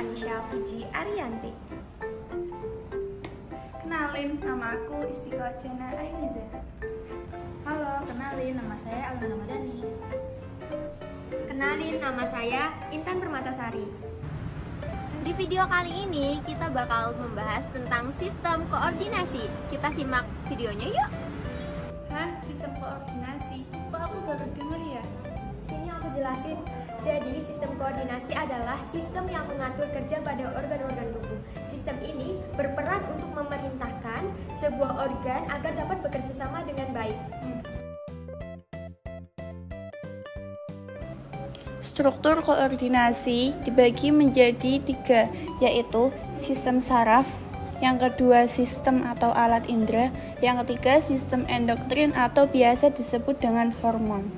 Anisha Fuji Ariyanti. Kenalin, nama aku Istiqomah Jana Ainiza. Halo, kenalin, nama saya Alina Madani. Kenalin, nama saya Intan Permatasari. Di video kali ini kita bakal membahas tentang sistem koordinasi. Kita simak videonya yuk. Hah? Sistem koordinasi? Kok aku baru denger ya? Sini aku jelasin. Jadi sistem koordinasi adalah sistem yang mengatur kerja pada organ-organ tubuh. Sistem ini berperan untuk memerintahkan sebuah organ agar dapat bekerja sama dengan baik. Struktur koordinasi dibagi menjadi 3, yaitu sistem saraf, yang kedua sistem atau alat indera, yang ketiga sistem endokrin atau biasa disebut dengan hormon.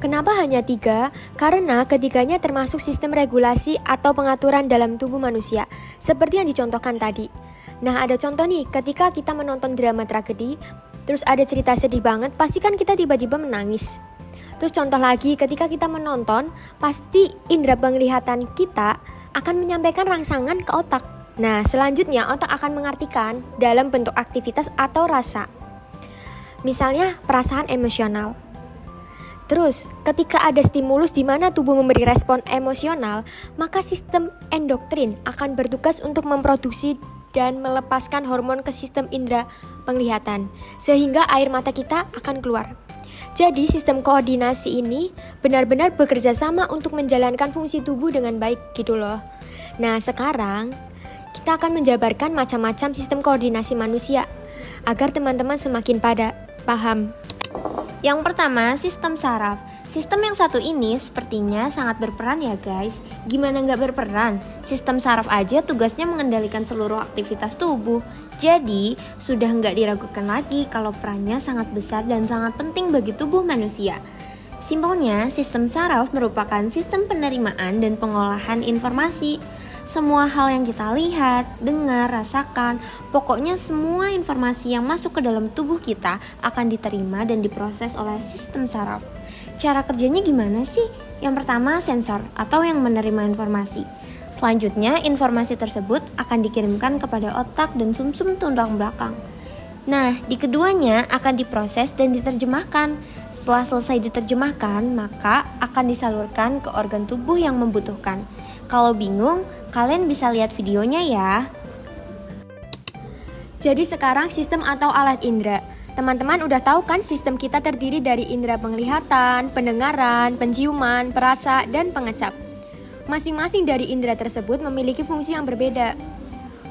Kenapa hanya 3? Karena ketiganya termasuk sistem regulasi atau pengaturan dalam tubuh manusia, seperti yang dicontohkan tadi. Nah, ada contoh nih, ketika kita menonton drama tragedi, terus ada cerita sedih banget, pasti kan kita tiba-tiba menangis. Terus contoh lagi, ketika kita menonton, pasti indera penglihatan kita akan menyampaikan rangsangan ke otak. Nah, selanjutnya otak akan mengartikan dalam bentuk aktivitas atau rasa. Misalnya, perasaan emosional. Terus, ketika ada stimulus di mana tubuh memberi respon emosional, maka sistem endokrin akan bertugas untuk memproduksi dan melepaskan hormon ke sistem indera penglihatan, sehingga air mata kita akan keluar. Jadi, sistem koordinasi ini benar-benar bekerja sama untuk menjalankan fungsi tubuh dengan baik gitu loh. Nah, sekarang kita akan menjabarkan macam-macam sistem koordinasi manusia agar teman-teman semakin paham. Yang pertama, sistem saraf. Sistem yang satu ini sepertinya sangat berperan ya guys. Gimana nggak berperan? Sistem saraf aja tugasnya mengendalikan seluruh aktivitas tubuh. Jadi, sudah nggak diragukan lagi kalau perannya sangat besar dan sangat penting bagi tubuh manusia. Simpelnya, sistem saraf merupakan sistem penerimaan dan pengolahan informasi. Semua hal yang kita lihat, dengar, rasakan, pokoknya semua informasi yang masuk ke dalam tubuh kita akan diterima dan diproses oleh sistem saraf. Cara kerjanya gimana sih? Yang pertama, sensor atau yang menerima informasi. Selanjutnya, informasi tersebut akan dikirimkan kepada otak dan sumsum tulang belakang. Nah, di keduanya akan diproses dan diterjemahkan. Setelah selesai diterjemahkan, maka akan disalurkan ke organ tubuh yang membutuhkan. Kalau bingung, kalian bisa lihat videonya ya. Jadi sekarang sistem atau alat indera. Teman-teman udah tahu kan sistem kita terdiri dari indera penglihatan, pendengaran, penciuman, perasa, dan pengecap. Masing-masing dari indera tersebut memiliki fungsi yang berbeda.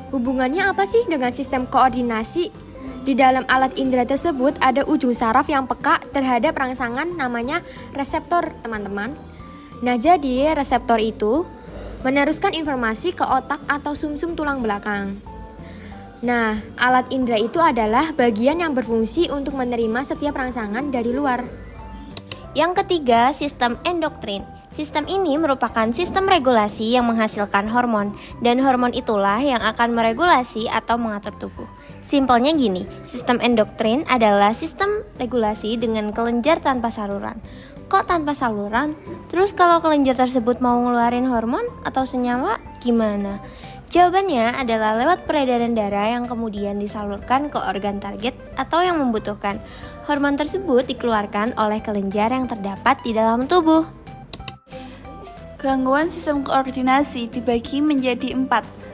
Hubungannya apa sih dengan sistem koordinasi? Di dalam alat indera tersebut ada ujung saraf yang peka terhadap rangsangan namanya reseptor, teman-teman. Nah, jadi reseptor itu meneruskan informasi ke otak atau sumsum tulang belakang. Nah, alat indera itu adalah bagian yang berfungsi untuk menerima setiap rangsangan dari luar. Yang ketiga, sistem endokrin. Sistem ini merupakan sistem regulasi yang menghasilkan hormon, dan hormon itulah yang akan meregulasi atau mengatur tubuh. Simpelnya gini, sistem endokrin adalah sistem regulasi dengan kelenjar tanpa saluran. Kok tanpa saluran? Terus kalau kelenjar tersebut mau ngeluarin hormon atau senyawa, gimana? Jawabannya adalah lewat peredaran darah yang kemudian disalurkan ke organ target atau yang membutuhkan. Hormon tersebut dikeluarkan oleh kelenjar yang terdapat di dalam tubuh. Gangguan sistem koordinasi dibagi menjadi 4.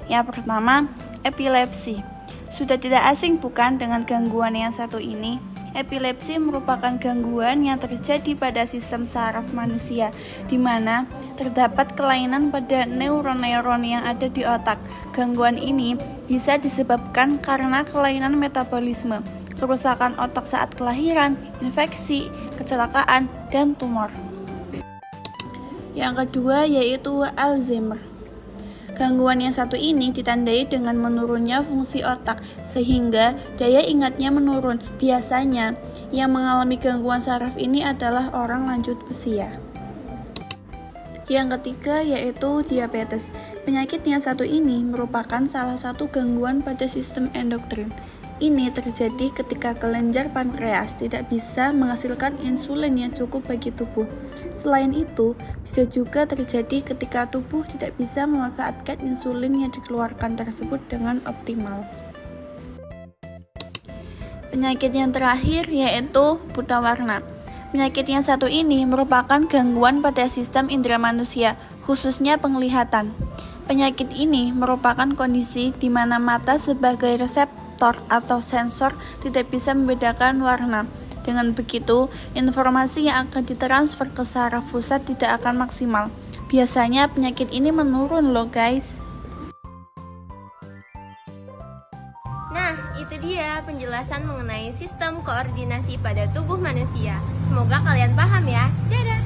Yang pertama, epilepsi. Sudah tidak asing bukan dengan gangguan yang satu ini? Epilepsi merupakan gangguan yang terjadi pada sistem saraf manusia, di mana terdapat kelainan pada neuron-neuron yang ada di otak. Gangguan ini bisa disebabkan karena kelainan metabolisme, kerusakan otak saat kelahiran, infeksi, kecelakaan, dan tumor. Yang kedua yaitu Alzheimer. Gangguan yang satu ini ditandai dengan menurunnya fungsi otak sehingga daya ingatnya menurun. Biasanya yang mengalami gangguan saraf ini adalah orang lanjut usia. Yang ketiga yaitu diabetes. Penyakit yang satu ini merupakan salah satu gangguan pada sistem endokrin. Ini terjadi ketika kelenjar pankreas tidak bisa menghasilkan insulin yang cukup bagi tubuh. Selain itu, bisa juga terjadi ketika tubuh tidak bisa memanfaatkan insulin yang dikeluarkan tersebut dengan optimal. Penyakit yang terakhir yaitu buta warna. Penyakit yang satu ini merupakan gangguan pada sistem indera manusia, khususnya penglihatan. Penyakit ini merupakan kondisi di mana mata sebagai reseptor atau sensor tidak bisa membedakan warna. Dengan begitu, informasi yang akan ditransfer ke saraf pusat tidak akan maksimal. Biasanya penyakit ini menurun loh guys. Nah, itu dia penjelasan mengenai sistem koordinasi pada tubuh manusia. Semoga kalian paham ya. Dadah!